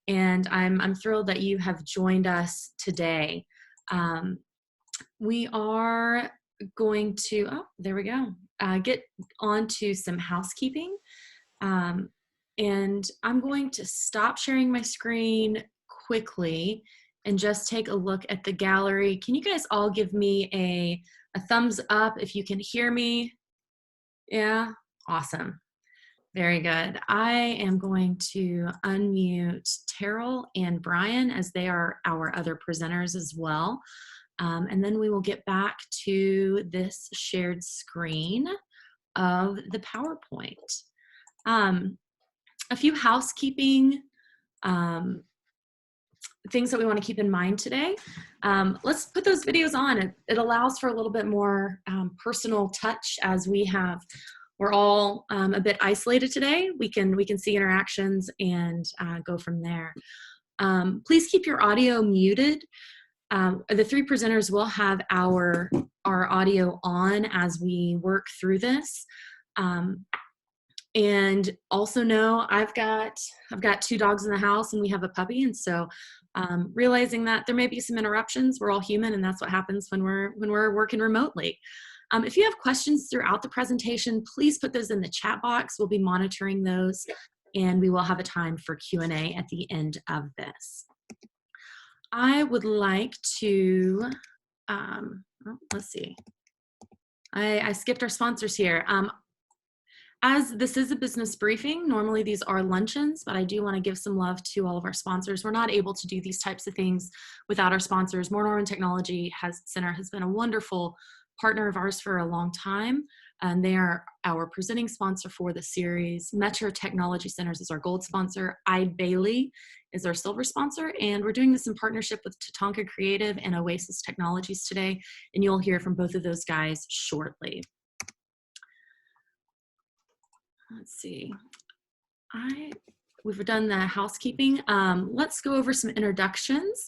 and I'm thrilled that you have joined us today. We are going to, oh, there we go, get on to some housekeeping. And I'm going to stop sharing my screen quickly and just take a look at the gallery. Can you guys all give me a thumbs up if you can hear me? Yeah, awesome. Very good. I am going to unmute Terrell and Brian as they are our other presenters as well. And then we will get back to this shared screen of the PowerPoint. A few housekeeping things that we want to keep in mind today. Let's put those videos on. It allows for a little bit more personal touch as we're all a bit isolated today. We can see interactions and go from there. Please keep your audio muted. The three presenters will have our audio on as we work through this. And also know I've got 2 dogs in the house and we have a puppy, and so realizing that there may be some interruptions. We're all human, and that's what happens when we're working remotely. If you have questions throughout the presentation, please put those in the chat box. We'll be monitoring those, and we will have a time for Q&A at the end of this. I would like to, let's see. I skipped our sponsors here. As this is a business briefing, normally these are luncheons, but I do want to give some love to all of our sponsors. We're not able to do these types of things without our sponsors. Moore Norman Technology Center has been a wonderful partner of ours for a long time, and they are our presenting sponsor for the series. Metro Technology Centers is our gold sponsor. Eide Bailly is our silver sponsor, and we're doing this in partnership with Tatanka Creative and Oasis Technologies today, and you'll hear from both of those guys shortly. Let's see. We've done the housekeeping. Let's go over some introductions.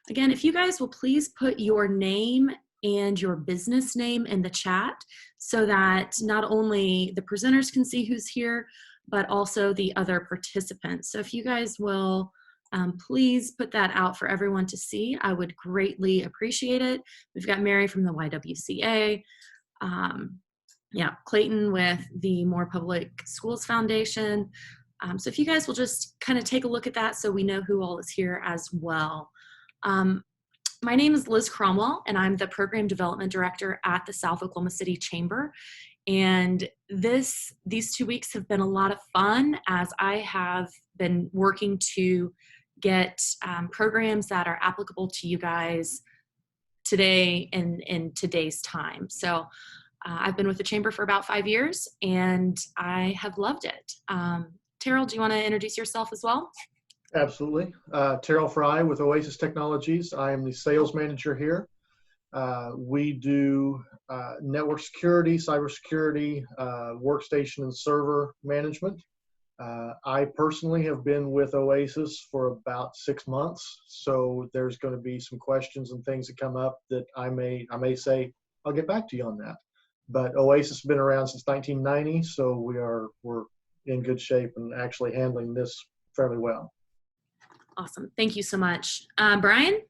Again, if you guys will please put your name and your business name in the chat so that not only the presenters can see who's here, but also the other participants. So if you guys will please put that out for everyone to see, I would greatly appreciate it. We've got Mary from the YWCA. Yeah, Clayton with the Moore Public Schools Foundation. So if you guys will just kind of take a look at that so we know who all is here as well. My name is Liz Cromwell, and I'm the Program Development Director at the South Oklahoma City Chamber. And these 2 weeks have been a lot of fun as I have been working to get programs that are applicable to you guys today and in today's time. So I've been with the Chamber for about 5 years, and I have loved it. Terrell, do you want to introduce yourself as well? Absolutely. Terrell Fry with Oasis Technologies. I am the sales manager here. We do network security, cybersecurity, workstation and server management. I personally have been with Oasis for about 6 months, so there's going to be some questions and things that come up that I may say, I'll get back to you on that. But Oasis has been around since 1990, so we're in good shape and actually handling this fairly well. Awesome. Thank you so much. Brian?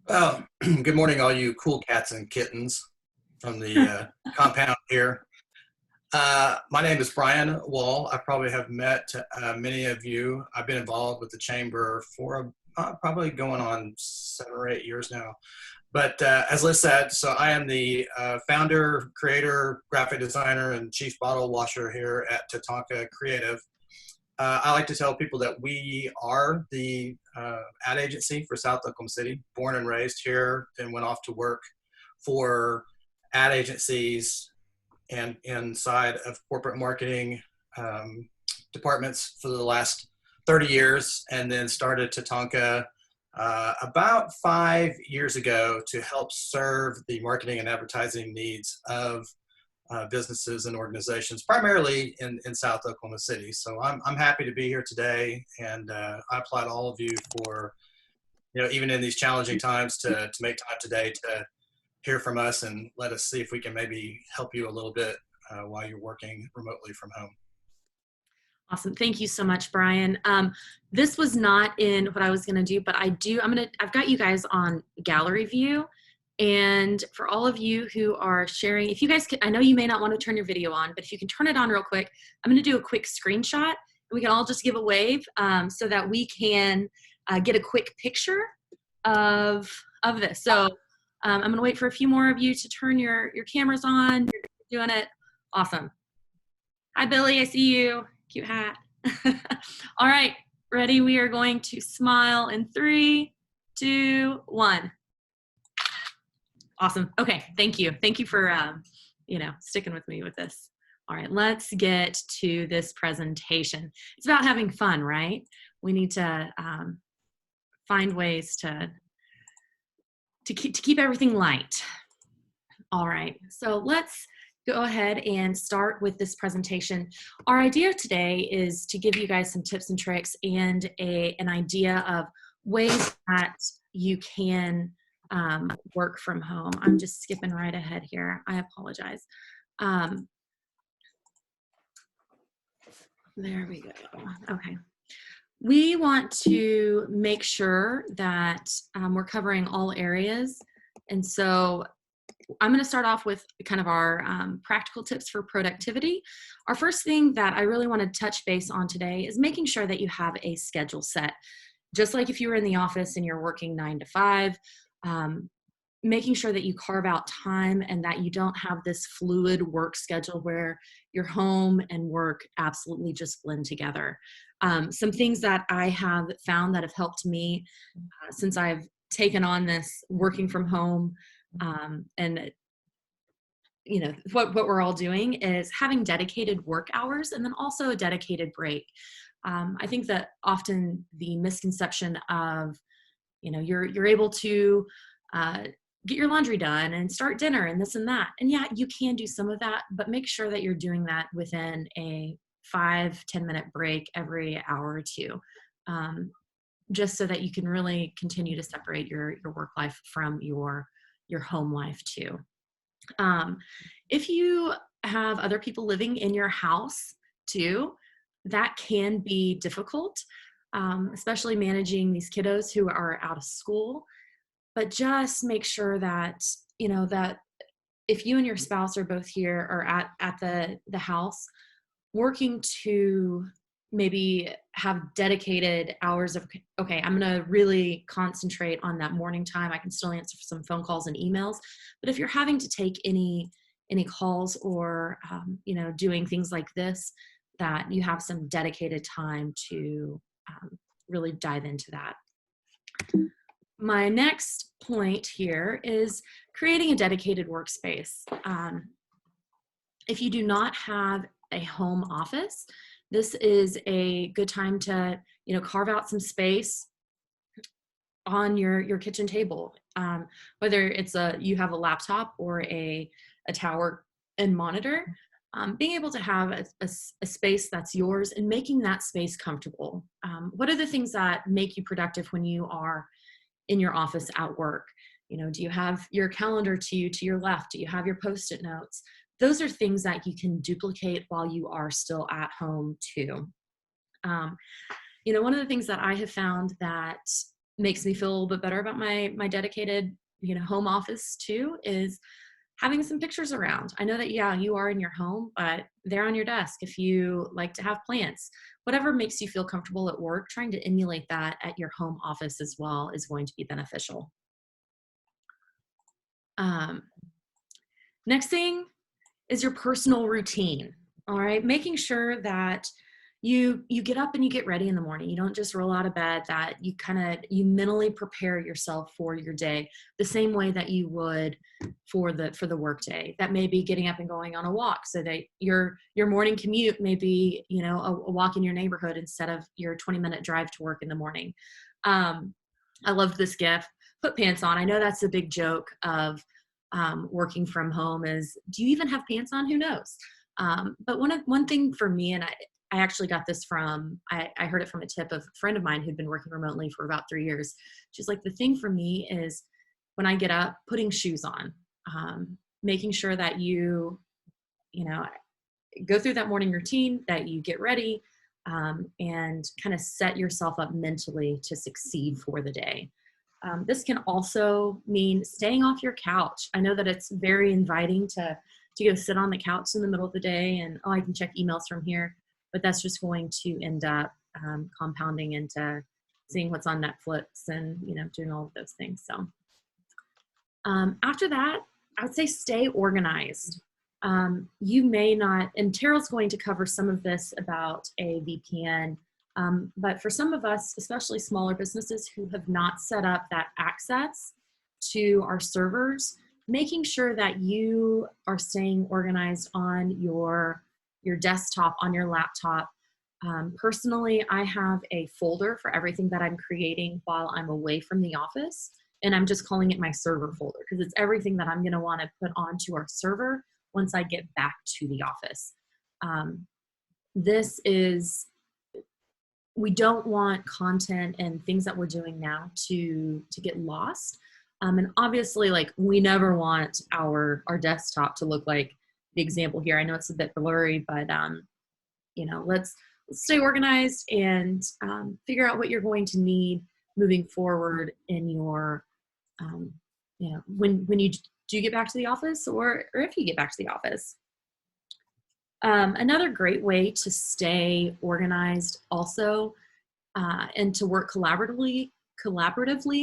Well, good morning, all you cool cats and kittens from the compound here. My name is Brian Wall. I probably have met many of you. I've been involved with the Chamber for probably going on 7 or 8 years now. But as Liz said, so I am the founder, creator, graphic designer, and chief bottle washer here at Tatanka Creative. I like to tell people that we are the ad agency for South Oklahoma City, born and raised here, then went off to work for ad agencies and inside of corporate marketing departments for the last 30 years, and then started Tatanka about 5 years ago to help serve the marketing and advertising needs of businesses and organizations, primarily in South Oklahoma City. So I'm happy to be here today, and I applaud all of you for, even in these challenging times, to make time today to hear from us and let us see if we can maybe help you a little bit while you're working remotely from home. Awesome. Thank you so much, Brian. This was not in what I was going to do, but I've got you guys on gallery view. And for all of you who are sharing, if you guys can, I know you may not want to turn your video on, but if you can turn it on real quick, I'm going to do a quick screenshot. We can all just give a wave so that we can get a quick picture of this. So I'm going to wait for a few more of you to turn your cameras on. You're doing it. Awesome. Hi, Billy. I see you. Cute hat. All right. Ready? We are going to smile in 3, 2, 1. Awesome. Okay. Thank you. Thank you for, sticking with me with this. All right. Let's get to this presentation. It's about having fun, right? We need to find ways to keep everything light. All right. So let's go ahead and start with this presentation. Our idea today is to give you guys some tips and tricks and an idea of ways that you can work from home. I'm just skipping right ahead here. I apologize. There we go. Okay. We want to make sure that we're covering all areas. And so I'm going to start off with kind of our practical tips for productivity. Our first thing that I really want to touch base on today is making sure that you have a schedule set. Just like if you were in the office and you're working 9 to 5, making sure that you carve out time and that you don't have this fluid work schedule where your home and work absolutely just blend together. Some things that I have found that have helped me since I've taken on this working from home, and what we're all doing is having dedicated work hours and then also a dedicated break. I think that often the misconception of, you're able to get your laundry done and start dinner and this and that. And yeah, you can do some of that, but make sure that you're doing that within a 5-10 minute break every hour or two, just so that you can really continue to separate your work life from your home life too. If you have other people living in your house too, that can be difficult, especially managing these kiddos who are out of school. But just make sure that, that if you and your spouse are both here or at the house, working to maybe have dedicated hours of, okay, I'm going to really concentrate on that morning time. I can still answer some phone calls and emails. But if you're having to take any calls or, doing things like this, that you have some dedicated time to really dive into that. My next point here is creating a dedicated workspace. If you do not have a home office, this is a good time to, carve out some space on your kitchen table. Whether it's you have a laptop or a tower and monitor, being able to have a space that's yours and making that space comfortable. What are the things that make you productive when you are in your office at work? Do you have your calendar to your left? Do you have your Post-it notes? Those are things that you can duplicate while you are still at home too. One of the things that I have found that makes me feel a little bit better about my dedicated, home office too, is having some pictures around. I know that, yeah, you are in your home, but they're on your desk. If you like to have plants, whatever makes you feel comfortable at work, trying to emulate that at your home office as well is going to be beneficial. Next thing is your personal routine. All right, making sure that you get up and you get ready in the morning. You don't just roll out of bed, that you mentally prepare yourself for your day the same way that you would for the work day. That may be getting up and going on a walk, so that your morning commute may be, a walk in your neighborhood instead of your 20-minute drive to work in the morning. I love this GIF, put pants on. I know that's a big joke of working from home is, do you even have pants on? Who knows? But one thing for me, and I actually got this from, I heard it from a tip of a friend of mine who'd been working remotely for about 3 years. She's like, the thing for me is when I get up, putting shoes on, making sure that you go through that morning routine, that you get ready, and kind of set yourself up mentally to succeed for the day. This can also mean staying off your couch. I know that it's very inviting to go sit on the couch in the middle of the day and, oh, I can check emails from here, but that's just going to end up compounding into seeing what's on Netflix and, doing all of those things. So after that, I would say stay organized. You may not, and Terrell's going to cover some of this about a VPN, but for some of us, especially smaller businesses who have not set up that access to our servers, making sure that you are staying organized on your desktop, on your laptop. Personally, I have a folder for everything that I'm creating while I'm away from the office, and I'm just calling it my server folder because it's everything that I'm going to want to put onto our server once I get back to the office. We don't want content and things that we're doing now to get lost. And obviously, like, we never want our desktop to look like the example here. I know it's a bit blurry, but let's stay organized and figure out what you're going to need moving forward in your, when you do get back to the office, or if you get back to the office. Another great way to stay organized also and to work collaboratively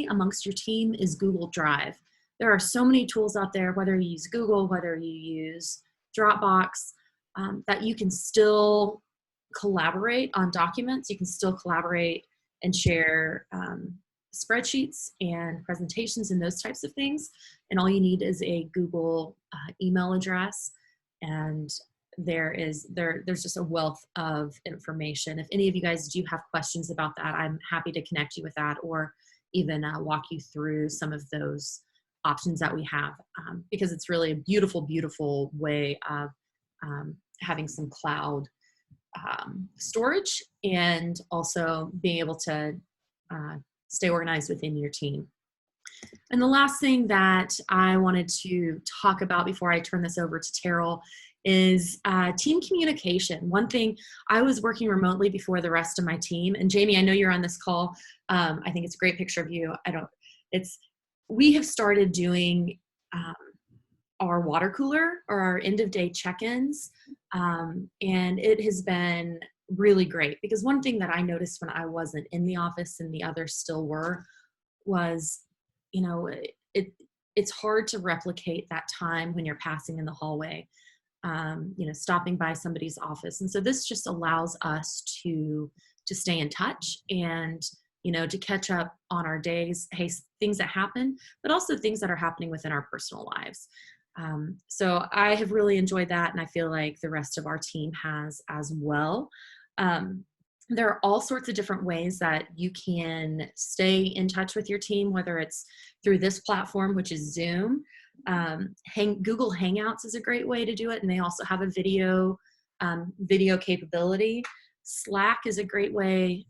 amongst your team is Google Drive. There are so many tools out there, whether you use Google, whether you use Dropbox, that you can still collaborate on documents. You can still collaborate and share spreadsheets and presentations and those types of things. And all you need is a Google email address, and there's just a wealth of information. If any of you guys do have questions about that, I'm happy to connect you with that, or even walk you through some of those options that we have, because it's really a beautiful, beautiful way of having some cloud storage and also being able to stay organized within your team. And the last thing that I wanted to talk about before I turn this over to Terrell is team communication. One thing, I was working remotely before the rest of my team, and Jamie, I know you're on this call. I think it's a great picture of you. We have started doing our water cooler or our end of day check-ins, and it has been really great, because one thing that I noticed when I wasn't in the office and the others still were was, it's hard to replicate that time when you're passing in the hallway, stopping by somebody's office. And so this just allows us to stay in touch and, to catch up on our days, hey, things that happen, but also things that are happening within our personal lives. So I have really enjoyed that, and I feel like the rest of our team has as well. There are all sorts of different ways that you can stay in touch with your team, whether it's through this platform, which is Zoom. Google Hangouts is a great way to do it, and they also have a video capability. Slack is a great way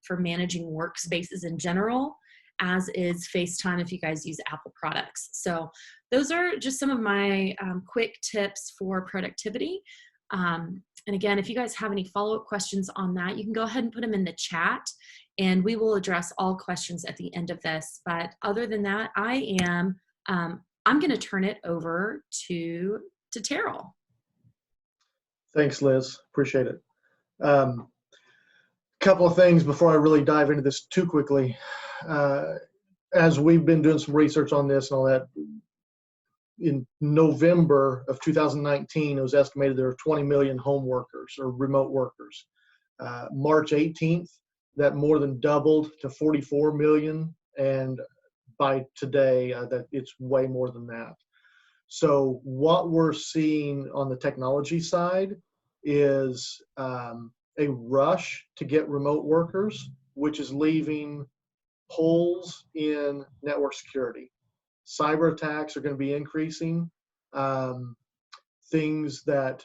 for managing workspaces in general, as is FaceTime if you guys use Apple products. So those are just some of my quick tips for productivity. And again, if you guys have any follow-up questions on that, you can go ahead and put them in the chat, and we will address all questions at the end of this. But other than that, I'm going to turn it over to Terrell. Thanks, Liz. Appreciate it. Couple of things before I really dive into this too quickly. As we've been doing some research on this and all that, in November of 2019, it was estimated there were 20 million home workers or remote workers. March 18th, that more than doubled to 44 million. And by today, that it's way more than that. So what we're seeing on the technology side is a rush to get remote workers, which is leaving holes in network security. Cyber attacks are going to be increasing. Things that,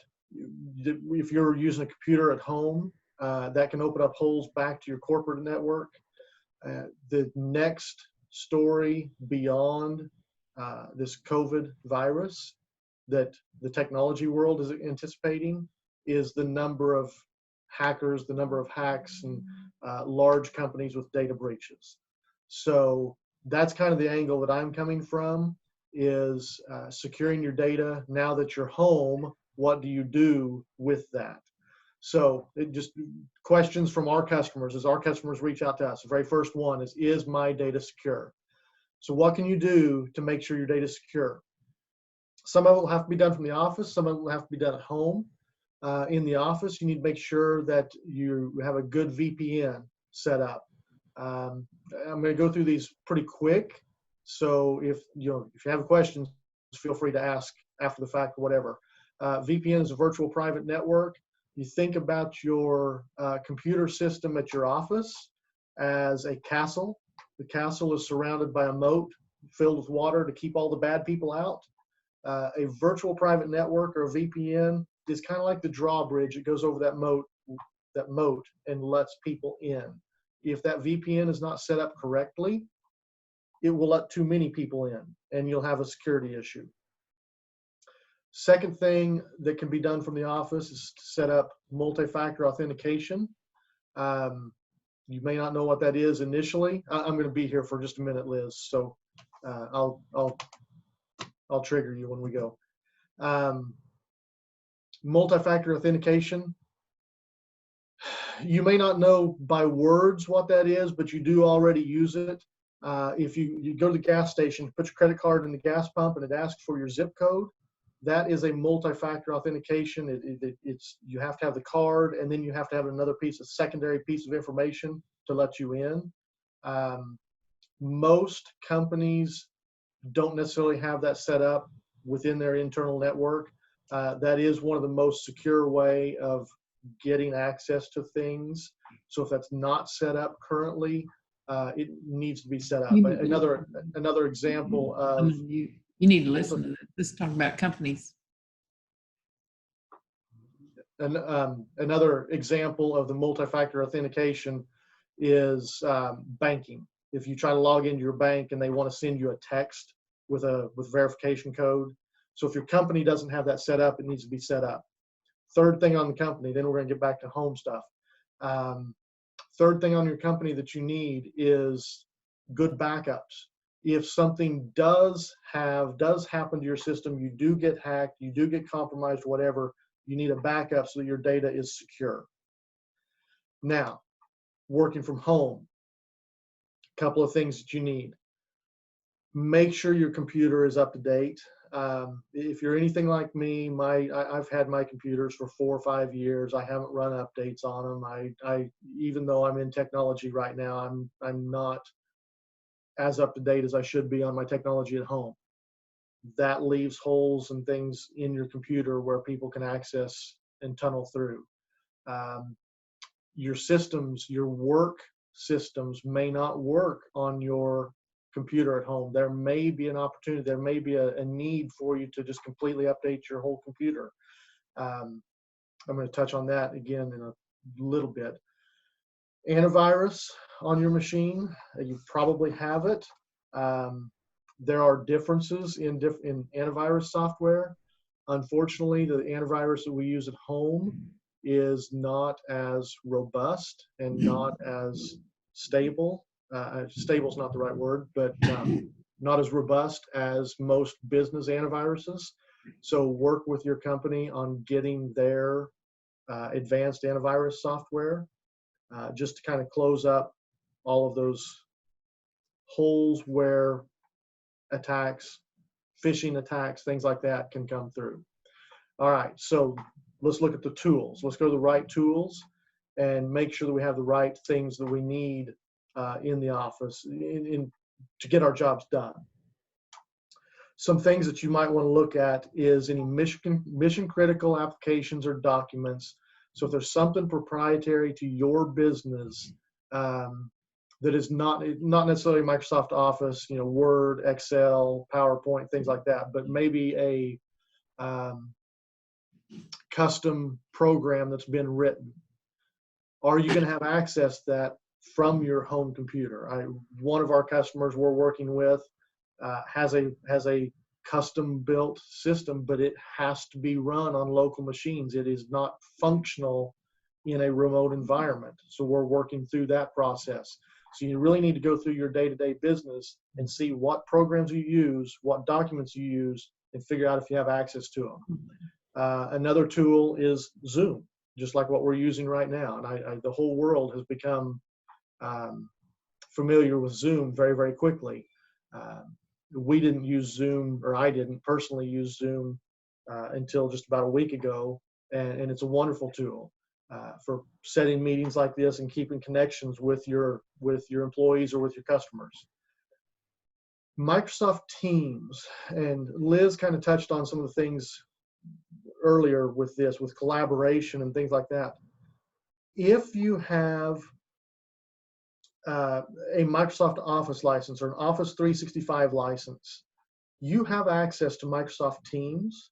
if you're using a computer at home, that can open up holes back to your corporate network. The next story beyond this COVID virus that the technology world is anticipating is the number of hackers, the number of hacks, and large companies with data breaches. So that's kind of the angle that I'm coming from, is securing your data. Now that you're home, what do you do with that? So it just questions from our customers, as our customers reach out to us. The very first one is my data secure? So what can you do to make sure your data is secure? Some of it will have to be done from the office. Some of it will have to be done at home. In the office, you need to make sure that you have a good VPN set up. I'm going to go through these pretty quick. So if you have questions, feel free to ask after the fact or whatever. VPN is a virtual private network. You think about your computer system at your office as a castle. The castle is surrounded by a moat filled with water to keep all the bad people out. A virtual private network, or a VPN, is kind of like the drawbridge. It goes over that moat and lets people in. If that VPN is not set up correctly, it will let too many people in, and you'll have a security issue. Second thing that can be done from the office is to set up multi-factor authentication. You may not know what that is initially. I'm going to be here for just a minute, Liz, so I'll trigger you when we go. Multi-factor authentication. You may not know by words what that is, but you do already use it. If you go to the gas station, put your credit card in the gas pump, and it asks for your zip code, that is a multi-factor authentication. It's you have to have the card, and then you have to have another secondary piece of information to let you in. Most companies don't necessarily have that set up within their internal network. That is one of the most secure way of getting access to things. So if that's not set up currently, it needs to be set up. Another example of you need to listen to this. Let's talk about companies. Another example of the multi-factor authentication is banking. If you try to log into your bank and they want to send you a text with verification code. So if your company doesn't have that set up, it needs to be set up. Third thing on the company, then we're going to get back to home stuff. Third thing on your company that you need is good backups. If something does happen to your system, you do get hacked, you do get compromised, whatever, you need a backup so that your data is secure. Now, working from home, a couple of things that you need. Make sure your computer is up to date. If you're anything like me, I've had my computers for 4 or 5 years. I haven't run updates on them. Even though I'm in technology right now, I'm not as up to date as I should be on my technology at home. That leaves holes and things in your computer where people can access and tunnel through. Your systems, your work systems may not work on your computer at home. There may be an opportunity, there may be a need for you to just completely update your whole computer. I'm going to touch on that again in a little bit. Antivirus on your machine, you probably have it. There are differences in antivirus software. Unfortunately, the antivirus that we use at home is not as robust and not as stable. Stable is not the right word, but not as robust as most business antiviruses. So work with your company on getting their advanced antivirus software just to kind of close up all of those holes where attacks, phishing attacks, things like that can come through. All right, so let's look at the tools. Let's go to the right tools and make sure that we have the right things that we need in the office to get our jobs done. Some things that you might want to look at is any mission critical applications or documents. So if there's something proprietary to your business that is not necessarily Microsoft Office, Word, Excel, PowerPoint, things like that, but maybe a custom program that's been written. Are you going to have access to that from your home computer? One of our customers we're working with has a custom built system, but it has to be run on local machines. It is not functional in a remote environment. So we're working through that process. So you really need to go through your day-to-day business and see what programs you use, what documents you use, and figure out if you have access to them. Another tool is Zoom, just like what we're using right now. And the whole world has become familiar with Zoom very, very quickly. We didn't use Zoom, or I didn't personally use Zoom until just about a week ago, and it's a wonderful tool for setting meetings like this and keeping connections with your employees or with your customers. Microsoft Teams, and Liz kind of touched on some of the things earlier with this, with collaboration and things like that. If you have a Microsoft Office license or an Office 365 license, you have access to Microsoft Teams.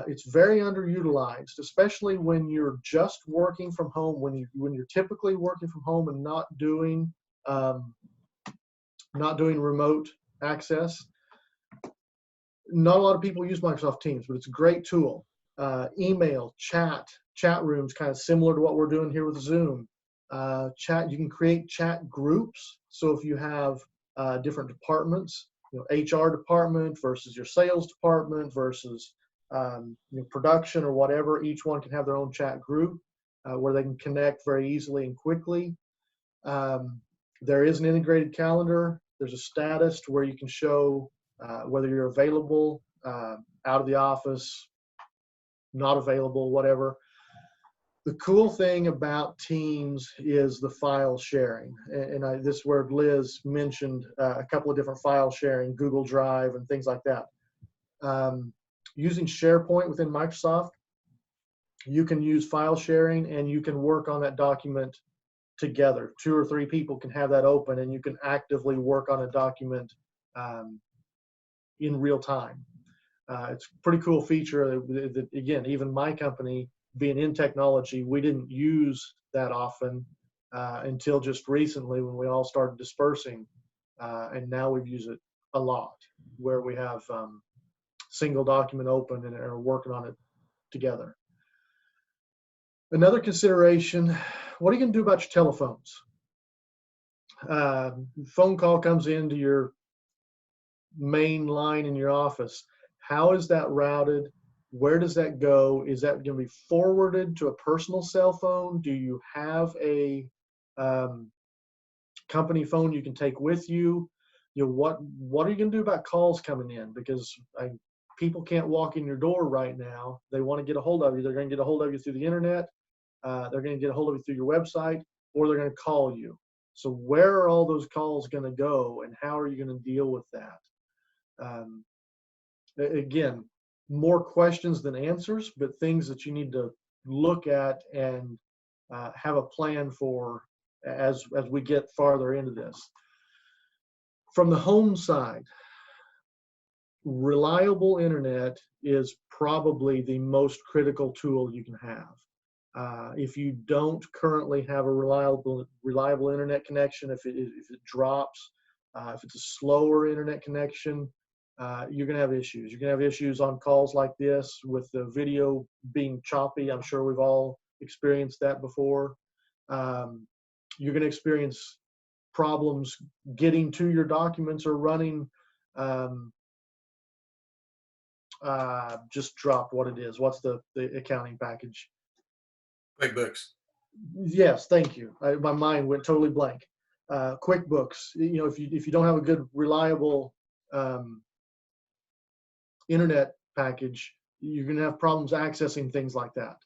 It's very underutilized, especially when you're just working from home, when you're typically working from home and not doing remote access. Not a lot of people use Microsoft Teams, but it's a great tool. Email, chat rooms, kind of similar to what we're doing here with Zoom. You can create chat groups. So if you have different departments, HR department versus your sales department versus production or whatever, each one can have their own chat group where they can connect very easily and quickly. There is an integrated calendar. There's a status to where you can show whether you're available, out of the office, not available, whatever. The cool thing about Teams is the file sharing. And this is where Liz mentioned a couple of different file sharing, Google Drive and things like that. Using SharePoint within Microsoft, you can use file sharing and you can work on that document together. 2 or 3 people can have that open and you can actively work on a document in real time. It's a pretty cool feature that, again, even my company, being in technology, we didn't use that often until just recently when we all started dispersing. And now we've used it a lot, where we have single document open and are working on it together. Another consideration, what are you going to do about your telephones? Phone call comes into your main line in your office. How is that routed? Where does that go? Is that going to be forwarded to a personal cell phone? Do you have a company phone you can take with you? What are you going to do about calls coming in? Because people can't walk in your door right now. They want to get a hold of you. They're going to get a hold of you through the internet. They're going to get a hold of you through your website, or they're going to call you. So where are all those calls going to go, and how are you going to deal with that? Again, more questions than answers, but things that you need to look at and have a plan for as we get farther into this. From the home side, reliable internet is probably the most critical tool you can have. If you don't currently have a reliable internet connection, if it drops, if it's a slower internet connection, you're going to have issues. You're going to have issues on calls like this with the video being choppy. I'm sure we've all experienced that before. You're going to experience problems getting to your documents or running. Just dropped what it is. What's the accounting package? QuickBooks. Yes, thank you. My mind went totally blank. QuickBooks. If you don't have a good, reliable internet package, you're going to have problems accessing things like that.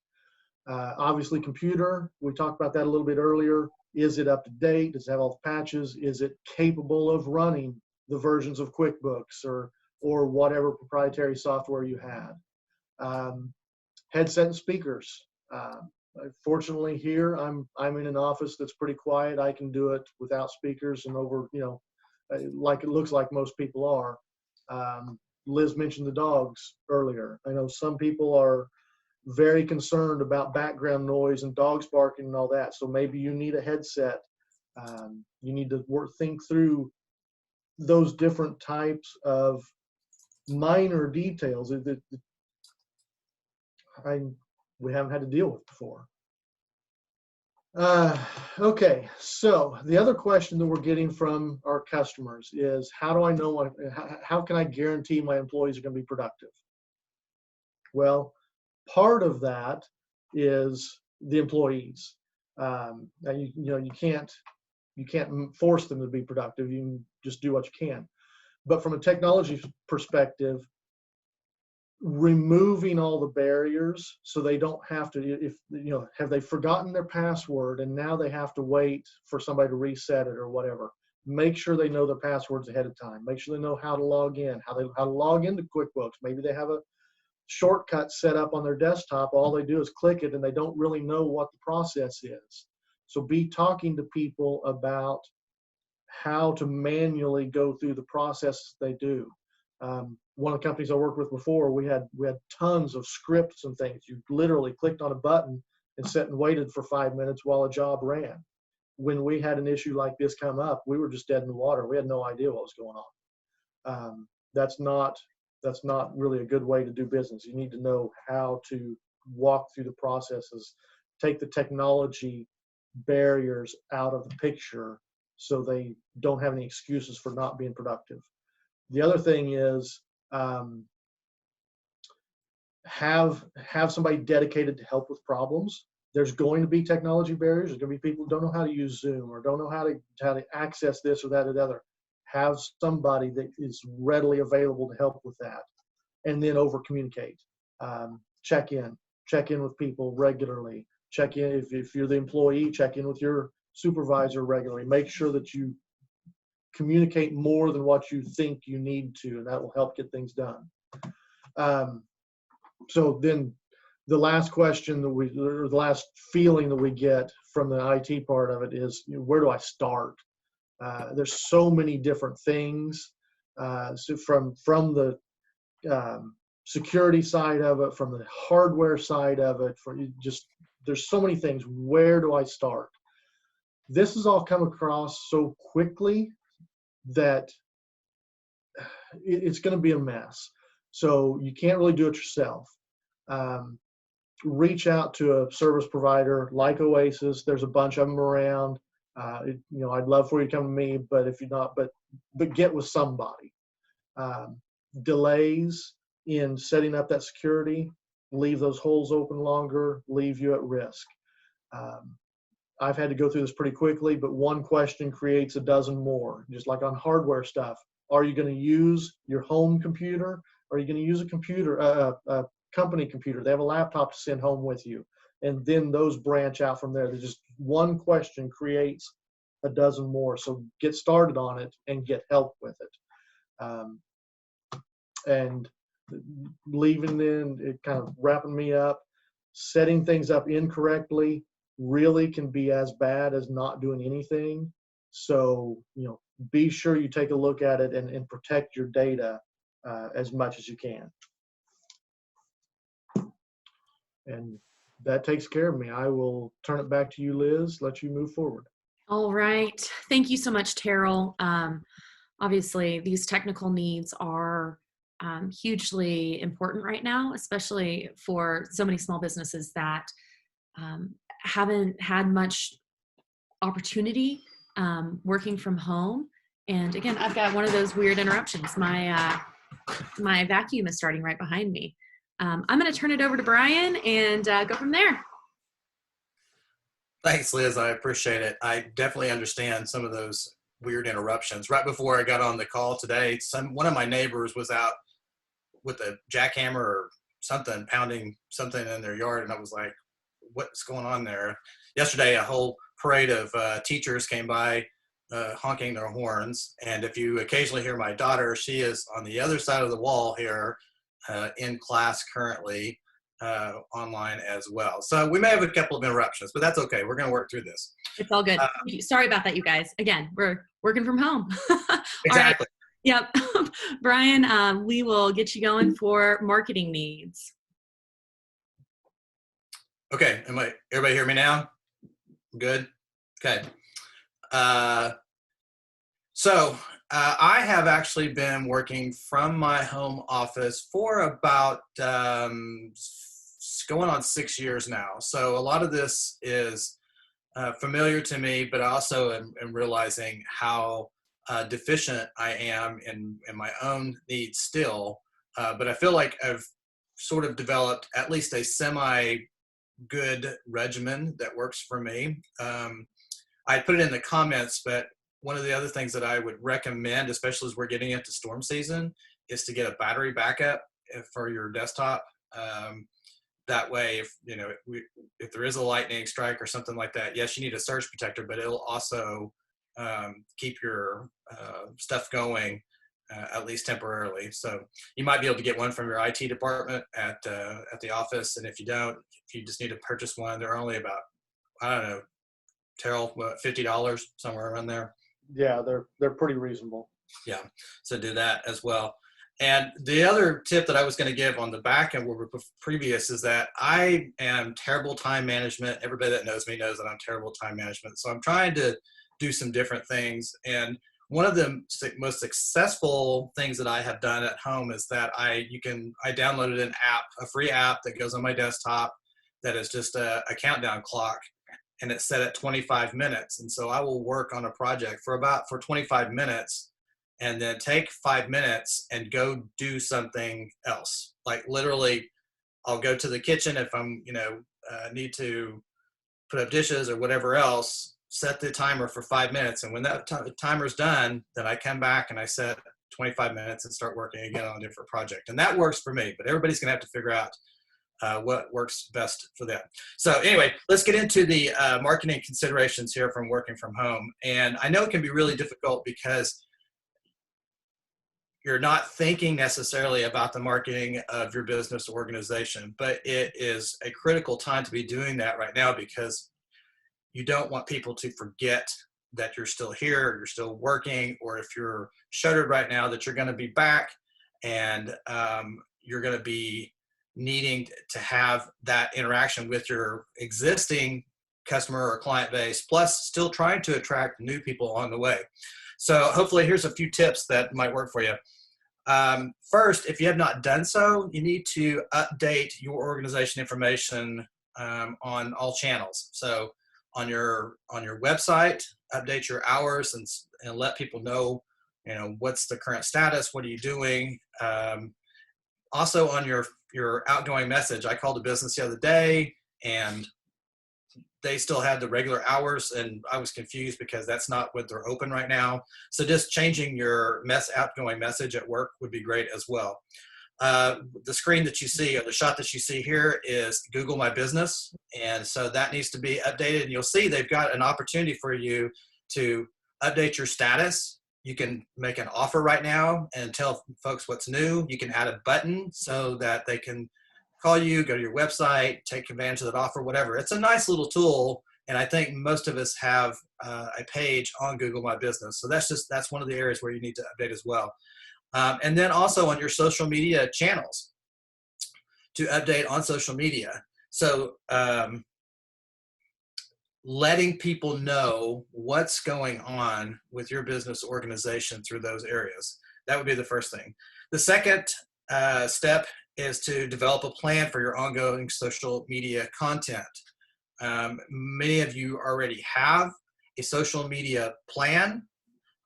Obviously, computer, we talked about that a little bit earlier. Is it up to date? Does it have all the patches? Is it capable of running the versions of QuickBooks or whatever proprietary software you had? Headset and speakers. Fortunately, here I'm in an office that's pretty quiet. I can do it without speakers and over, like it looks like most people are. Liz mentioned the dogs earlier. I know some people are very concerned about background noise and dogs barking and all that. So maybe you need a headset. You need to think through those different types of minor details that we haven't had to deal with before. Okay, so the other question that we're getting from our customers is, how do I know how can I guarantee my employees are going to be productive? Well, part of that is the employees. Now you can't force them to be productive. You can just do what you can. But from a technology perspective, removing all the barriers so they don't have to, if have they forgotten their password and now they have to wait for somebody to reset it or whatever, make sure they know their passwords ahead of time. Make sure they know how to log in, how to log into QuickBooks. Maybe they have a shortcut set up on their desktop. All they do is click it and they don't really know what the process is. So be talking to people about how to manually go through the process they do. One of the companies I worked with before, we had tons of scripts and things. You literally clicked on a button and sat and waited for 5 minutes while a job ran. When we had an issue like this come up, we were just dead in the water. We had no idea what was going on. That's not really a good way to do business. You need to know how to walk through the processes, take the technology barriers out of the picture so they don't have any excuses for not being productive. The other thing is have somebody dedicated to help with problems. There's going to be technology barriers. There's going to be people who don't know how to use Zoom or don't know how to access this or that or the other. Have somebody that is readily available to help with that, and then over communicate. Check in with people regularly. Check in if you're the employee. Check in with your supervisor regularly. Make sure that you communicate more than what you think you need to, and that will help get things done. So then the last question or the last feeling that we get from the IT part of it is, where do I start? There's so many different things. So from the security side of it, from the hardware side of it, there's so many things. Where do I start? This has all come across so quickly that it's going to be a mess. So you can't really do it yourself. Reach out to a service provider like Oasis. There's a bunch of them around. I'd love for you to come to me, but if you're not, but get with somebody. Delays in setting up that security leave those holes open longer, leave you at risk. I've had to go through this pretty quickly, but one question creates a dozen more, just like on hardware stuff. Are you going to use your home computer? Or are you going to use a computer, a company computer? They have a laptop to send home with you. And then those branch out from there. There's just one question creates a dozen more. So get started on it and get help with it. And leaving in, it kind of wrapping me up, setting things up incorrectly really can be as bad as not doing anything. So, be sure you take a look at it and protect your data as much as you can. And that takes care of me. I will turn it back to you, Liz, let you move forward. All right. Thank you so much, Terrell. Obviously, these technical needs are hugely important right now, especially for so many small businesses that haven't had much opportunity working from home. And again, I've got one of those weird interruptions. My vacuum is starting right behind me. I'm going to turn it over to Brian and go from there. Thanks, Liz. I appreciate it. I definitely understand some of those weird interruptions. Right before I got on the call today, one of my neighbors was out with a jackhammer or something, pounding something in their yard, and I was like, what's going on there? Yesterday, a whole parade of teachers came by honking their horns, and if you occasionally hear my daughter, she is on the other side of the wall here in class currently, online as well. So we may have a couple of interruptions, but that's okay. We're going to work through this. It's all good. Sorry about that, you guys. Again, we're working from home. Exactly. Yep. Brian, we will get you going for marketing needs. Okay. Everybody hear me now? Good? Okay. So I have actually been working from my home office for about going on 6 years now. So a lot of this is familiar to me, but I also am realizing how deficient I am in my own needs still. But I feel like I've sort of developed at least a semi good regimen that works for me. I put it in the comments, but one of the other things that I would recommend, especially as we're getting into storm season, is to get a battery backup for your desktop. That way, if there is a lightning strike or something like that, yes, you need a surge protector, but it'll also keep your stuff going at least temporarily. So you might be able to get one from your IT department at the office, and if you don't, if you just need to purchase one, they're only about, I don't know, Terrell, what, $50, somewhere around there. Yeah, they're pretty reasonable. Yeah, so do that as well. And the other tip that I was going to give on the back end where we're previous is that I am terrible time management. Everybody that knows me knows that I'm terrible time management. So I'm trying to do some different things. And one of the most successful things that I have done at home is that I downloaded an app, a free app that goes on my desktop that is just a countdown clock, and it's set at 25 minutes. And so I will work on a project for 25 minutes and then take 5 minutes and go do something else. Like literally, I'll go to the kitchen if I'm, need to put up dishes or whatever else, set the timer for 5 minutes. And when that timer's done, then I come back and I set 25 minutes and start working again on a different project. And that works for me, but everybody's gonna have to figure out what works best for them. So anyway, let's get into the marketing considerations here from working from home. And I know it can be really difficult because you're not thinking necessarily about the marketing of your business organization, but it is a critical time to be doing that right now because you don't want people to forget that you're still here, or you're still working, or if you're shuttered right now, that you're going to be back and you're going to be needing to have that interaction with your existing customer or client base, plus still trying to attract new people on the way. So hopefully here's a few tips that might work for you. First, if you have not done so, you need to update your organization information on all channels. So on your website, update your hours and let people know, what's the current status, what are you doing. Also on your outgoing message. I called a business the other day and they still had the regular hours and I was confused because that's not what they're open right now. So just changing your outgoing message at work would be great as well. The screen that you see, or the shot that you see here, is Google My Business. And so that needs to be updated. And you'll see they've got an opportunity for you to update your status. You can make an offer right now and tell folks what's new. You can add a button so that they can call you, go to your website, take advantage of that offer, whatever. It's a nice little tool. And I think most of us have a page on Google My Business. So that's one of the areas where you need to update as well. And then also on your social media channels to update on social media. So letting people know what's going on with your business organization through those areas. That would be the first thing. The second step is to develop a plan for your ongoing social media content. Many of you already have a social media plan,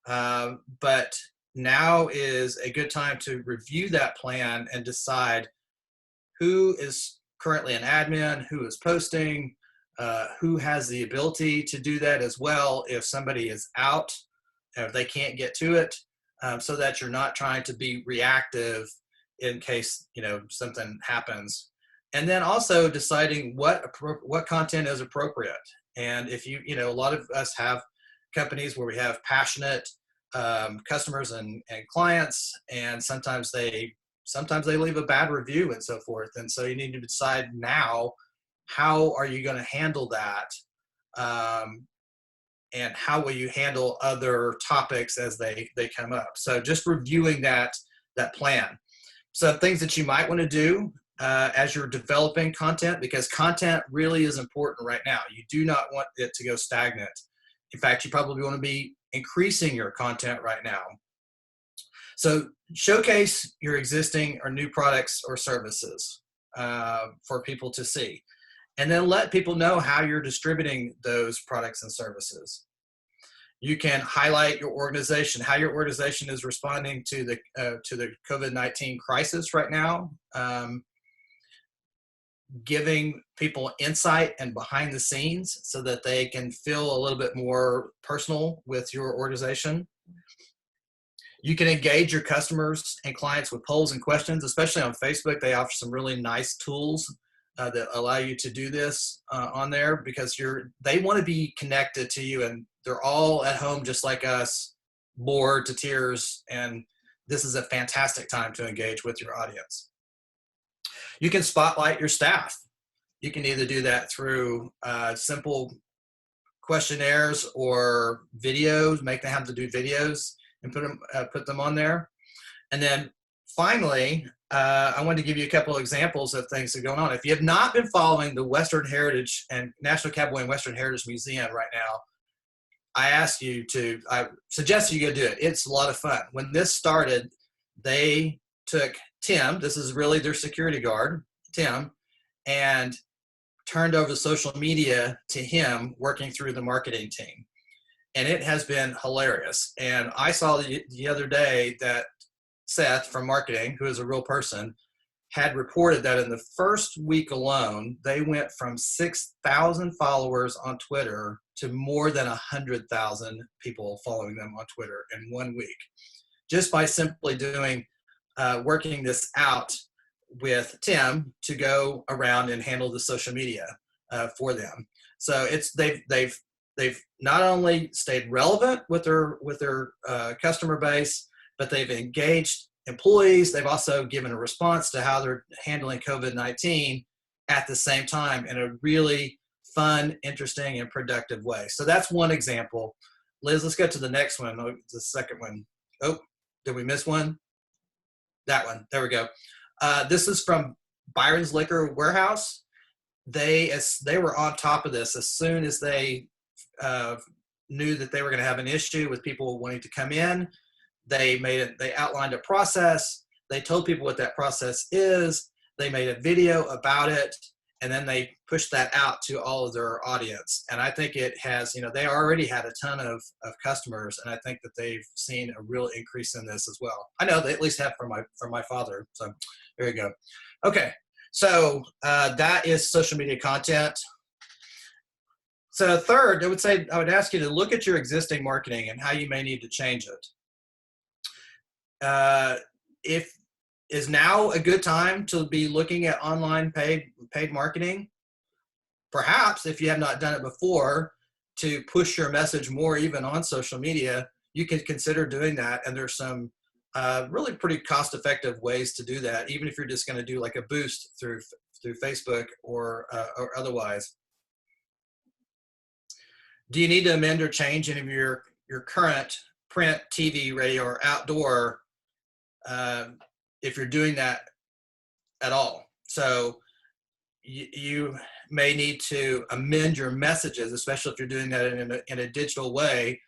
but now is a good time to review that plan and decide who is currently an admin, who is posting, who has the ability to do that as well if somebody is out, if they can't get to it, so that you're not trying to be reactive in case something happens. And then also deciding what content is appropriate. And if a lot of us have companies where we have passionate customers and clients, and sometimes they leave a bad review and so forth. And so you need to decide now, how are you going to handle that? And how will you handle other topics as they come up? So just reviewing that plan. So things that you might want to do as you're developing content, because content really is important right now. You do not want it to go stagnant. In fact, you probably want to be increasing your content right now. So showcase your existing or new products or services for people to see. and then let people know how you're distributing those products and services. You can highlight your organization, how your organization is responding to the COVID-19 crisis right now, giving people insight and behind the scenes so that they can feel a little bit more personal with your organization. You can engage your customers and clients with polls and questions, especially on Facebook. They offer some really nice tools that allow you to do this on there, because they want to be connected to you, and they're all at home just like us, bored to tears, and this is a fantastic time to engage with your audience. You can spotlight your staff. You can either do that through simple questionnaires or videos, make them have to do videos and put them on there. And then finally, I wanted to give you a couple of examples of things that are going on. If you have not been following the Western Heritage and National Cowboy and Western Heritage Museum right now, I suggest you go do it. It's a lot of fun. When this started, they took Tim, this is really their security guard, Tim, and turned over social media to him working through the marketing team. And it has been hilarious. And I saw the other day that Seth from marketing, who is a real person, had reported that in the first week alone, they went from 6,000 followers on Twitter to more than 100,000 people following them on Twitter in 1 week, just by simply working this out with Tim to go around and handle the social media for them. So they've not only stayed relevant with their customer base, but they've engaged employees. They've also given a response to how they're handling COVID-19 at the same time in a really fun, interesting, and productive way. So that's one example. Liz, let's go to the next one, the second one. Oh, did we miss one? That one. There we go. This is from Byron's Liquor Warehouse. They were on top of this as soon as they knew that they were going to have an issue with people wanting to come in. They outlined a process. They told people what that process is. They made a video about it, and then they pushed that out to all of their audience. And I think it has, they already had a ton of customers, and I think that they've seen a real increase in this as well. I know they at least have from my father. So there you go. Okay, so that is social media content. So third, I would ask you to look at your existing marketing and how you may need to change it. Is now a good time to be looking at online paid marketing? Perhaps, if you have not done it before, to push your message more even on social media, you can consider doing that. And there's some really pretty cost-effective ways to do that, even if you're just going to do like a boost through Facebook or otherwise. Do you need to amend or change any of your current print, TV, radio, or outdoor if you're doing that at all? So you may need to amend your messages, especially if you're doing that in a digital way,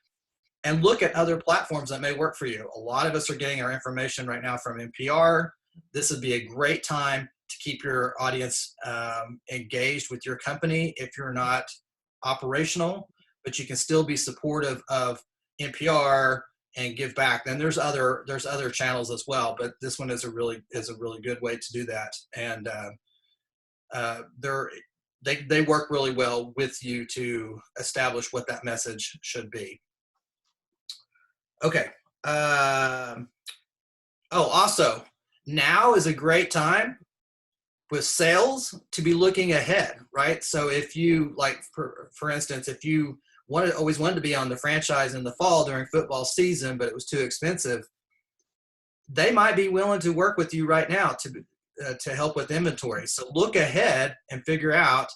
and look at other platforms that may work for you. A lot of us are getting our information right now from NPR. This would be a great time to keep your audience engaged with your company if you're not operational, but you can still be supportive of NPR and give back. Then there's other channels as well, but this one is a really good way to do that. And they work really well with you to establish what that message should be. Okay. Also, now is a great time with sales to be looking ahead, right? So if you, like, for instance, if you always wanted to be on the franchise in the fall during football season, but it was too expensive, they might be willing to work with you right now to help with inventory. So look ahead and figure out,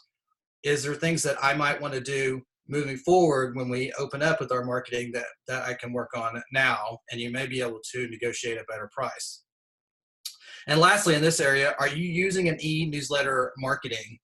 is there things that I might want to do moving forward when we open up with our marketing that I can work on now, and you may be able to negotiate a better price. And lastly, in this area, are you using an e-newsletter marketing?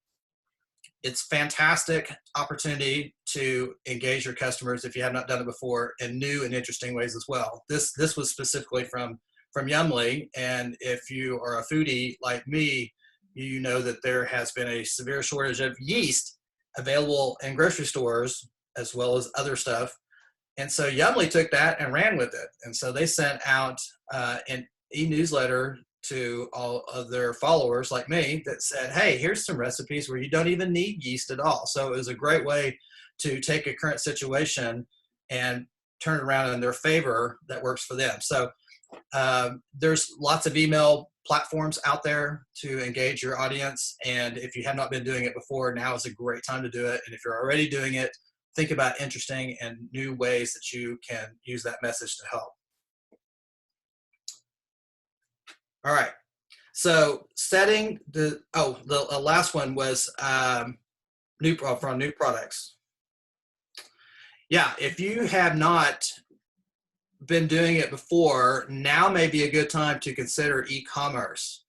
It's fantastic opportunity to engage your customers if you have not done it before in new and interesting ways as well. This was specifically from Yummly, and if you are a foodie like me, you know that there has been a severe shortage of yeast available in grocery stores as well as other stuff. And so Yumly took that and ran with it. And so they sent out an e-newsletter to all of their followers like me that said, hey, here's some recipes where you don't even need yeast at all. So it was a great way to take a current situation and turn it around in their favor that works for them. So there's lots of email platforms out there to engage your audience. And if you have not been doing it before, now is a great time to do it. And if you're already doing it, think about interesting and new ways that you can use that message to help. All right. So setting the last one was new products. Yeah, if you have not been doing it before, now may be a good time to consider e-commerce.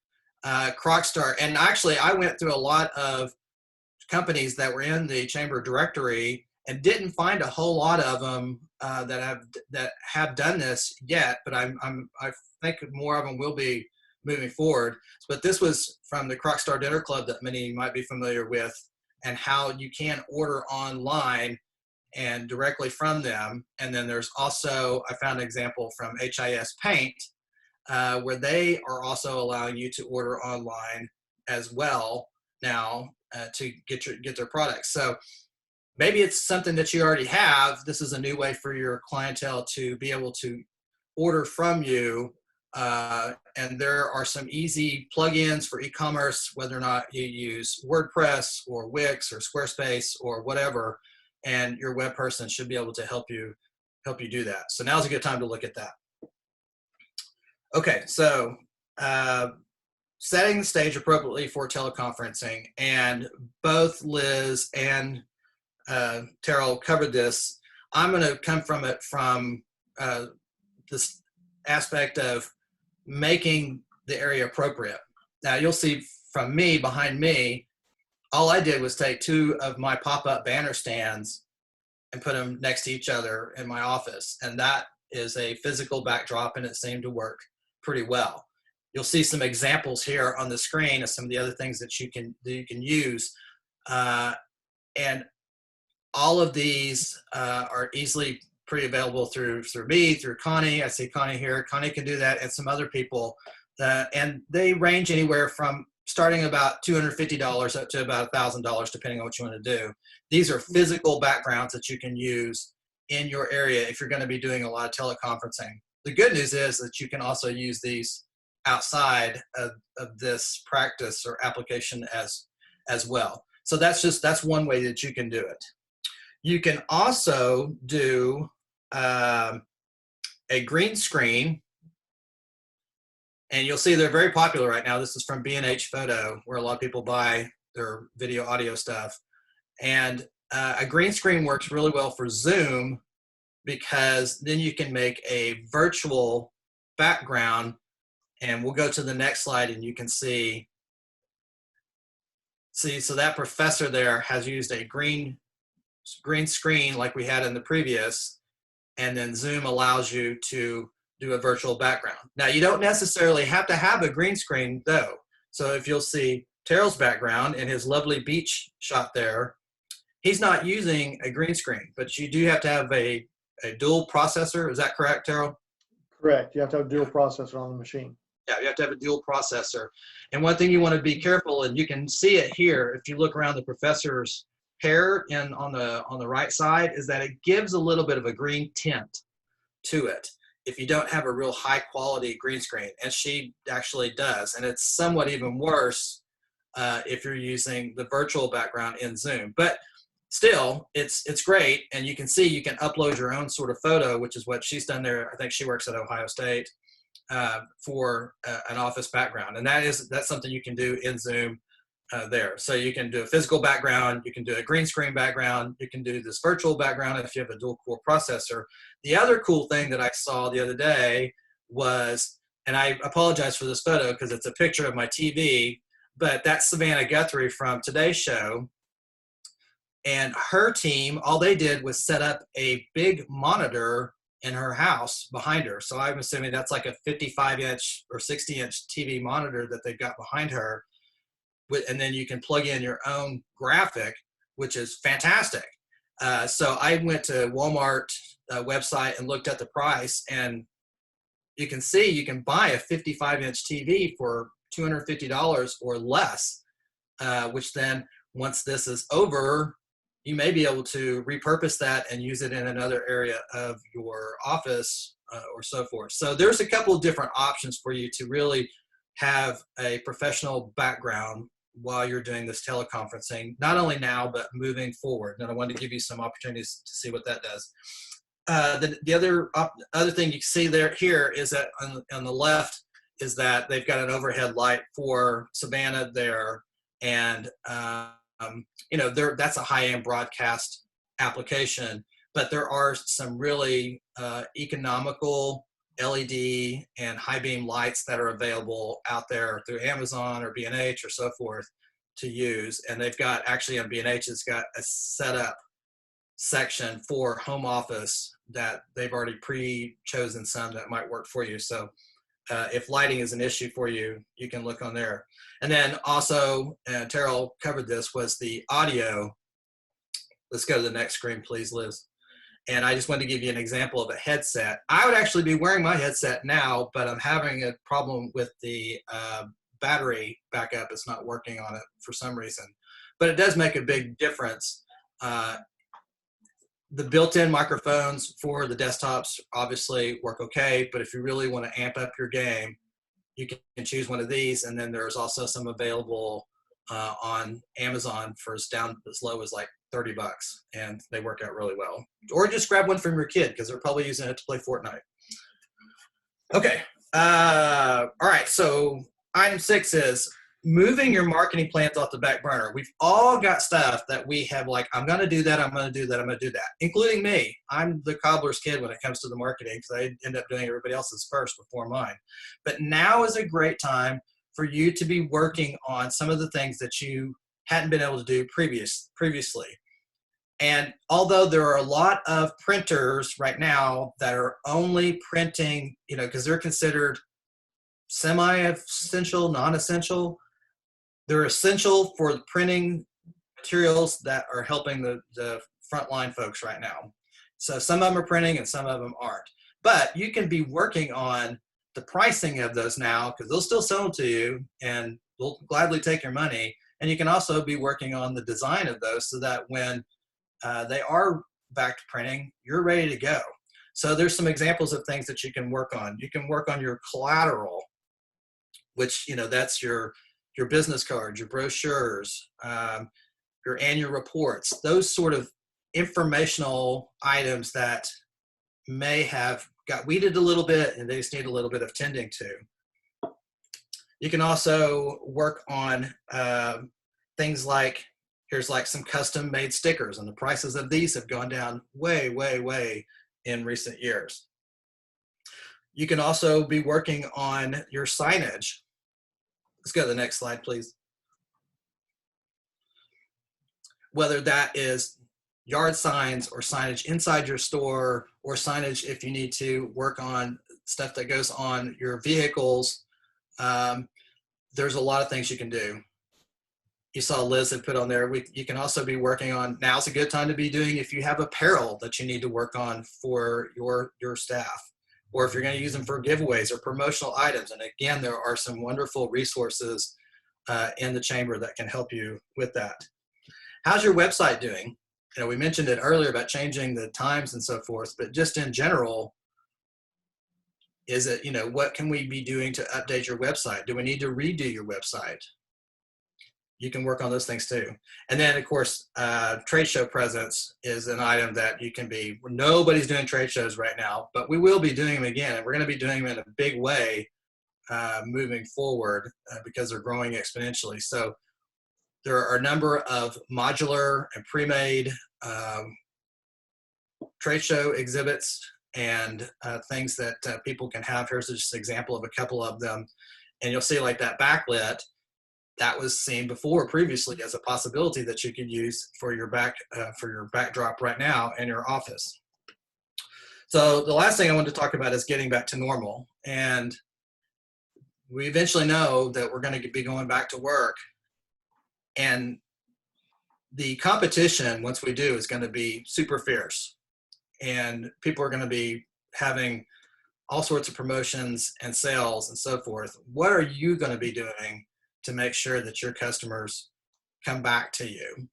Crockstar, and actually I went through a lot of companies that were in the chamber directory and didn't find a whole lot of them that have done this yet, but I think more of them will be moving forward. But this was from the Crockstar Dinner Club that many might be familiar with, and how you can order online and directly from them. And then there's also, I found an example from HIS Paint, where they are also allowing you to order online as well now to get their products. So maybe it's something that you already have. This is a new way for your clientele to be able to order from you. And there are some easy plugins for e-commerce, whether or not you use WordPress or Wix or Squarespace or whatever, and your web person should be able to help you do that. So now's a good time to look at that. Okay, so setting the stage appropriately for teleconferencing, and both Liz and Terrell covered this. I'm going to come from it from this aspect of making the area appropriate. Now you'll see from me, behind me, all I did was take two of my pop-up banner stands and put them next to each other in my office. And that is a physical backdrop, and it seemed to work pretty well. You'll see some examples here on the screen of some of the other things that you can use. And all of these are easily pretty available through me, through Connie. I see Connie here. Connie can do that, and some other people. And they range anywhere from starting about $250 up to about $1,000, depending on what you want to do. These are physical backgrounds that you can use in your area if you're going to be doing a lot of teleconferencing. The good news is that you can also use these outside of this practice or application as well. So that's one way that you can do it. You can also do a green screen, and you'll see they're very popular right now. This is from B&H Photo, where a lot of people buy their video audio stuff. And a green screen works really well for Zoom, because then you can make a virtual background. And we'll go to the next slide, and you can see, so that professor there has used a green screen like we had in the previous, and then Zoom allows you to do a virtual background. Now, you don't necessarily have to have a green screen though. So if you'll see Terrell's background and his lovely beach shot there, he's not using a green screen, but you do have to have a dual processor. Is that correct, Terrell? Correct. You have to have a dual processor on the machine. Yeah, you have to have a dual processor. And one thing you want to be careful, and you can see it here if you look around the professor's hair and on the right side, is that it gives a little bit of a green tint to it if you don't have a real high quality green screen, and she actually does. And it's somewhat even worse if you're using the virtual background in Zoom. But still, it's great, and you can see you can upload your own sort of photo, which is what she's done there. I think she works at Ohio State for an office background, and that's something you can do in Zoom there. So you can do a physical background, you can do a green screen background, you can do this virtual background if you have a dual core processor. The other cool thing that I saw the other day was, and I apologize for this photo because it's a picture of my TV, but that's Savannah Guthrie from Today's Show. And her team, all they did was set up a big monitor in her house behind her. So I'm assuming that's like a 55-inch or 60-inch TV monitor that they've got behind her. and then you can plug in your own graphic, which is fantastic. So I went to Walmart website and looked at the price, and you can see you can buy a 55-inch TV for $250 or less, which then once this is over, you may be able to repurpose that and use it in another area of your office or so forth. So there's a couple of different options for you to really have a professional background while you're doing this teleconferencing, not only now, but moving forward. And I wanted to give you some opportunities to see what that does. The other thing you can see here is that on the left is that they've got an overhead light for Savannah there, and that's a high-end broadcast application, but there are some really economical LED and high beam lights that are available out there through Amazon or B&H or so forth to use. And they've got, actually on B&H, it's got a setup section for home office that they've already pre-chosen some that might work for you. So if lighting is an issue for you, you can look on there. And then also, Terrell covered this, was the audio. Let's go to the next screen, please, Liz. And I just wanted to give you an example of a headset. I would actually be wearing my headset now, but I'm having a problem with the battery backup. It's not working on it for some reason. But it does make a big difference. The built-in microphones for the desktops obviously work okay, but if you really want to amp up your game, you can choose one of these. And then there's also some available on Amazon for as low as like $30, and they work out really well. Or just grab one from your kid, because they're probably using it to play Fortnite. Okay. All right. So item 6 is moving your marketing plans off the back burner. We've all got stuff that we have, like, I'm going to do that, I'm going to do that, I'm going to do that, including me. I'm the cobbler's kid when it comes to the marketing, because I end up doing everybody else's first before mine. But now is a great time for you to be working on some of the things that you hadn't been able to do previously. And although there are a lot of printers right now that are only printing, because they're considered semi-essential, non-essential, they're essential for the printing materials that are helping the frontline folks right now. So some of them are printing and some of them aren't. But you can be working on the pricing of those now, because they'll still sell them to you and they'll gladly take your money. And you can also be working on the design of those so that when they are back to printing, you're ready to go. So there's some examples of things that you can work on. You can work on your collateral, which, that's your business cards, your brochures, your annual reports, those sort of informational items that may have got weeded a little bit and they just need a little bit of tending to. You can also work on things like, here's like some custom made stickers, and the prices of these have gone down way, way, way in recent years. You can also be working on your signage. Let's go to the next slide, please. Whether that is yard signs or signage inside your store, or signage if you need to work on stuff that goes on your vehicles, there's a lot of things you can do. You saw Liz had put on there, you can also be working on, now's a good time to be doing, if you have apparel that you need to work on for your staff, or if you're going to use them for giveaways or promotional items. And again, there are some wonderful resources in the chamber that can help you with that. How's your website doing? We mentioned it earlier about changing the times and so forth, but just in general, is it, what can we be doing to update your website? Do we need to redo your website? You can work on those things too. And then, of course, trade show presence is an item that you can be, nobody's doing trade shows right now, but we will be doing them again. And we're going to be doing them in a big way moving forward because they're growing exponentially. So there are a number of modular and pre-made trade show exhibits and things that people can have. Here's just an example of a couple of them. And you'll see like that backlit, that was seen previously as a possibility that you could use for your backdrop right now in your office. So the last thing I wanted to talk about is getting back to normal. And we eventually know that we're going to be going back to work And the competition, once we do, is going to be super fierce. And people are going to be having all sorts of promotions and sales and so forth. What are you going to be doing to make sure that your customers come back to you?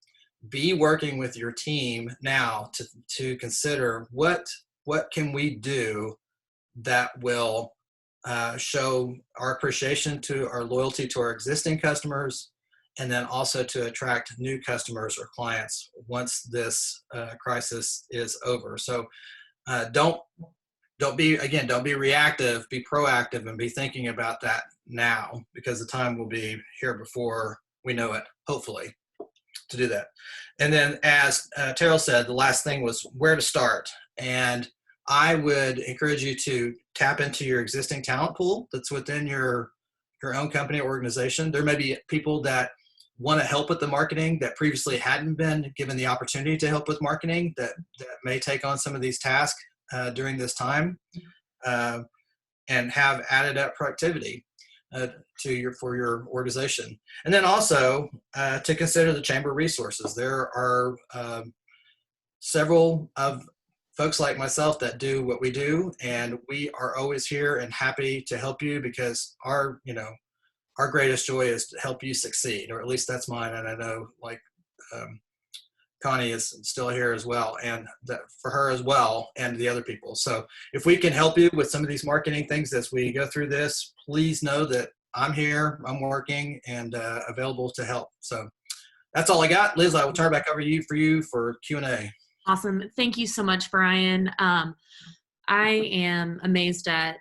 Be working with your team now to consider what can we do that will show our appreciation to our loyalty to our existing customers, and then also to attract new customers or clients once this crisis is over. So don't be reactive, be proactive, and be thinking about that now, because the time will be here before we know it, hopefully, to do that. And then, as Terrell said, the last thing was where to start. And I would encourage you to tap into your existing talent pool that's within your own company or organization. There may be people that want to help with the marketing that previously hadn't been given the opportunity to help with marketing, that may take on some of these tasks during this time, and have added up productivity for your organization. And then also to consider the chamber resources. There are several of folks like myself that do what we do, and we are always here and happy to help you, because our greatest joy is to help you succeed, or at least that's mine. And I know, like, Connie is still here as well, and that for her as well, and the other people. So if we can help you with some of these marketing things as we go through this, please know that I'm here, I'm working, and available to help. So that's all I got. Liz, I will turn it back over to you for Q&A. Awesome. Thank you so much, Brian. I am amazed at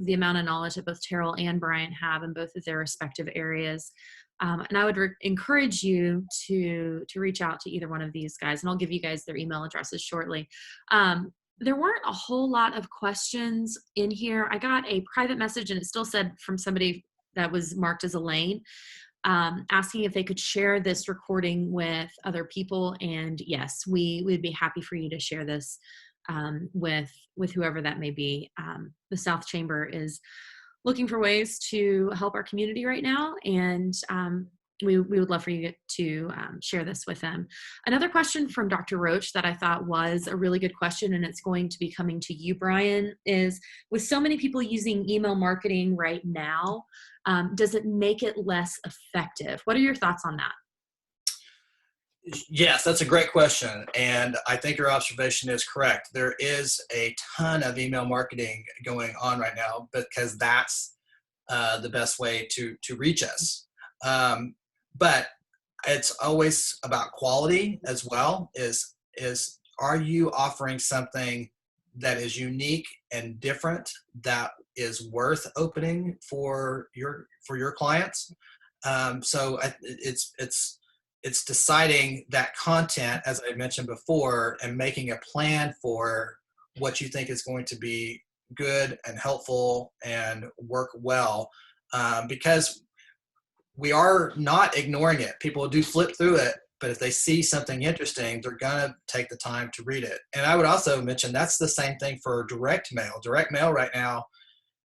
the amount of knowledge that both Terrell and Brian have in both of their respective areas. And I would encourage you to reach out to either one of these guys, and I'll give you guys their email addresses shortly. There weren't a whole lot of questions in here. I got a private message, and it still said from somebody that was marked as Elaine, asking if they could share this recording with other people. And yes, we would be happy for you to share this with whoever that may be. The South Chamber is looking for ways to help our community right now, and we would love for you to share this with them. Another question from Dr. Roach that I thought was a really good question, and it's going to be coming to you, Brian, is with so many people using email marketing right now, does it make it less effective? What are your thoughts on that? Yes, that's a great question. And I think your observation is correct. There is a ton of email marketing going on right now, because that's the best way to reach us. But it's always about quality as well. Is are you offering something that is unique and different, that is worth opening for your clients? So it's deciding that content, as I mentioned before, and making a plan for what you think is going to be good and helpful and work well, because we are not ignoring it. People do flip through it, but if they see something interesting, they're going to take the time to read it. And I would also mention that's the same thing for direct mail. Direct mail right now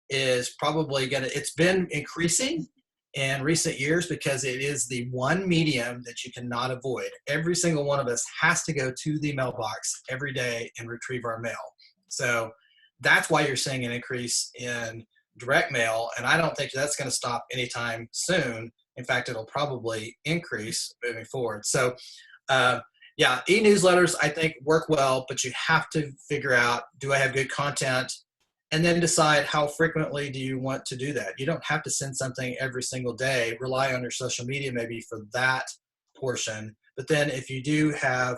is probably it's been increasing in recent years, because it is the one medium that you cannot avoid. Every single one of us has to go to the mailbox every day and retrieve our mail. So that's why you're seeing an increase in direct mail, and I don't think that's going to stop anytime soon. In fact, it'll probably increase moving forward. So yeah, e-newsletters I think work well, but you have to figure out, do I have good content? And then decide how frequently do you want to do that. You don't have to send something every single day. Rely on your social media maybe for that portion. But then if you do have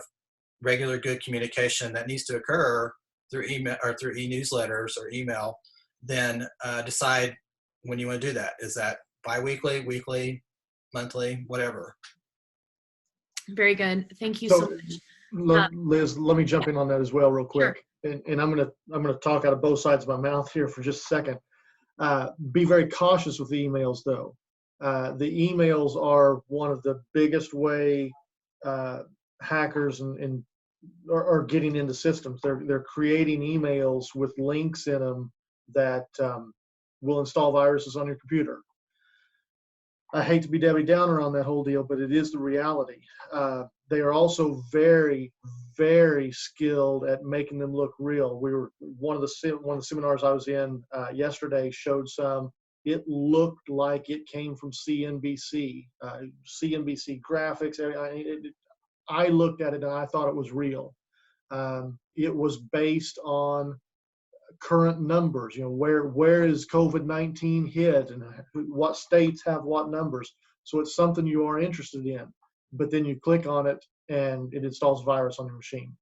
regular good communication that needs to occur through email or through e-newsletters or email, then decide when you want to do that. Is that bi-weekly, weekly, monthly, whatever? Very good. Thank you so much. Liz, let me jump in on that as well real quick. Sure. And I'm gonna talk out of both sides of my mouth here for just a second. Be very cautious with the emails, though. The emails are one of the biggest way hackers are getting into systems. They're creating emails with links in them that will install viruses on your computer. I hate to be Debbie Downer on that whole deal, but it is the reality. They are also very, very skilled at making them look real. One of the seminars I was in yesterday showed some. It looked like it came from CNBC, CNBC graphics. I looked at it and I thought it was real. It was based on current numbers. Where is COVID-19 hit and what states have what numbers. So it's something you are interested in, but then you click on it and it installs virus on your machine.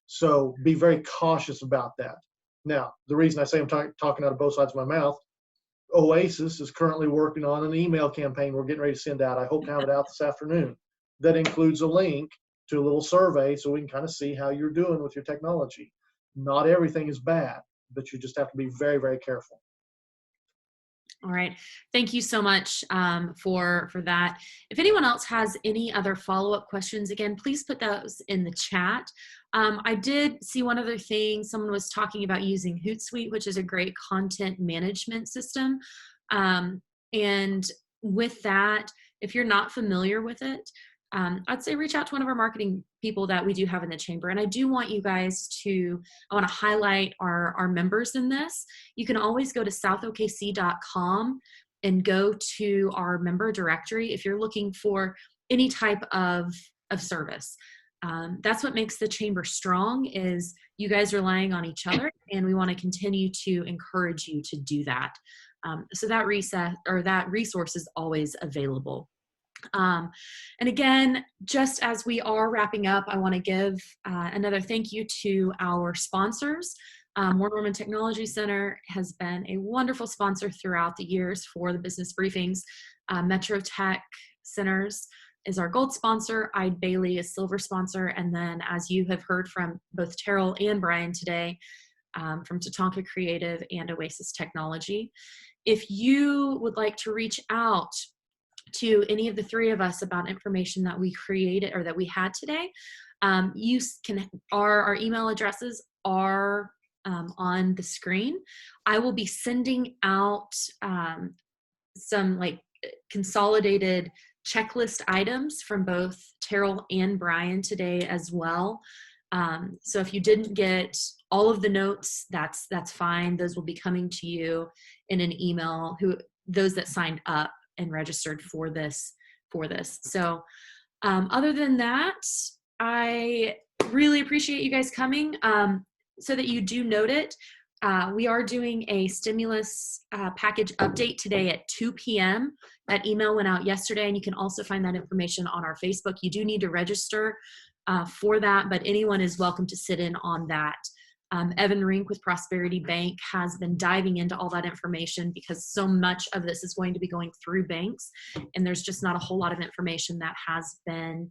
So be very cautious about that. Now, the reason I say I'm talking out of both sides of my mouth, Oasis is currently working on an email campaign we're getting ready to send out. I hope to have it out this afternoon. That includes a link to a little survey so we can kind of see how you're doing with your technology. Not everything is bad, but you just have to be very, very careful. All right. Thank you so much for that. If anyone else has any other follow-up questions, again, please put those in the chat. I did see one other thing. Someone was talking about using Hootsuite, which is a great content management system. And with that, if you're not familiar with it, I'd say reach out to one of our marketing people that we do have in the chamber. And I do want you guys I want to highlight our members in this. You can always go to southokc.com and go to our member directory if you're looking for any type of service. That's what makes the chamber strong, is you guys relying on each other, and we want to continue to encourage you to do that. So that resource is always available. And again, just as we are wrapping up, I want to give another thank you to our sponsors. Warren Norman Technology Center has been a wonderful sponsor throughout the years for the business briefings. Metro Tech Centers is our gold sponsor. Eide Bailly is silver sponsor. And then, as you have heard from both Terrell and Brian today, from Tatanka Creative and Oasis Technology. If you would like to reach out to any of the three of us about information that we created or that we had today, our email addresses are on the screen. I will be sending out some consolidated checklist items from both Terrell and Brian today as well. So if you didn't get all of the notes, that's fine. Those will be coming to you in an email, those that signed up and registered for this. So other than that, I really appreciate you guys coming. So that you do note it, we are doing a stimulus package update today at 2 p.m. That email went out yesterday, and you can also find that information on our Facebook. You do need to register for that, but anyone is welcome to sit in on that. Evan Rink with Prosperity Bank has been diving into all that information, because so much of this is going to be going through banks, and there's just not a whole lot of information that has been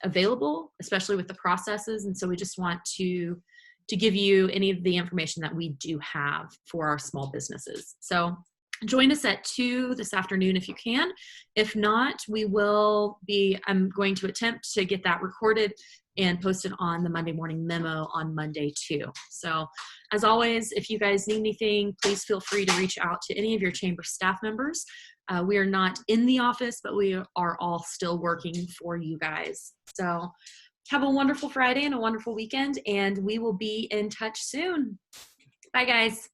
available, especially with the processes. And so we just want to give you any of the information that we do have for our small businesses. So join us at 2 this afternoon if you can. If not, I'm going to attempt to get that recorded and posted on the Monday morning memo on Monday too. So as always, if you guys need anything, please feel free to reach out to any of your chamber staff members. We are not in the office, but we are all still working for you guys. So have a wonderful Friday and a wonderful weekend, and we will be in touch soon. Bye, guys.